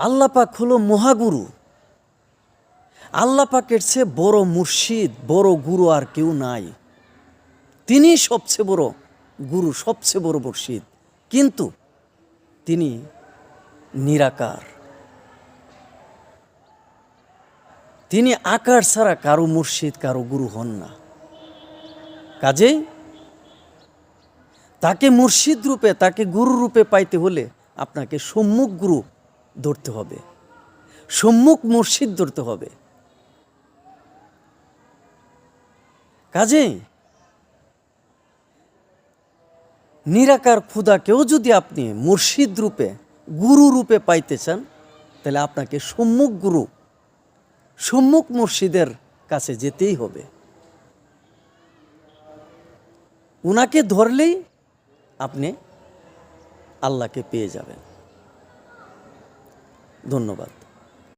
আল্লাহ পাক হলো মহাগুরু। আল্লাহ পাকের চেয়ে বড় মুর্শিদ, বড় গুরু আর কেউ নাই। তিনি সবচেয়ে বড় গুরু, সবচেয়ে বড় মুর্শিদ, কিন্তু তিনি নিরাকার। তিনি আকার ছাড়া কারো মুর্শিদ, কারো গুরু হন না। কাজেই তাকে মুর্শিদ রূপে, তাকে গুরু রূপে পাইতে হলে আপনাকে সম্মুখ গুরু ধরতে হবে, সম্মুখ মুর্শিদ ধরতে হবে। কাজেই নিরাকার খুদাকেও যদি আপনি মুর্শিদ রূপে, গুরু রূপে পাইতে চান, তাহলে আপনাকে সম্মুখ গুরু, সম্মুখ মুর্শিদের কাছে যেতেই হবে। উনাকে ধরলেই আপনি আল্লাহকে পেয়ে যাবেন। ধন্যবাদ।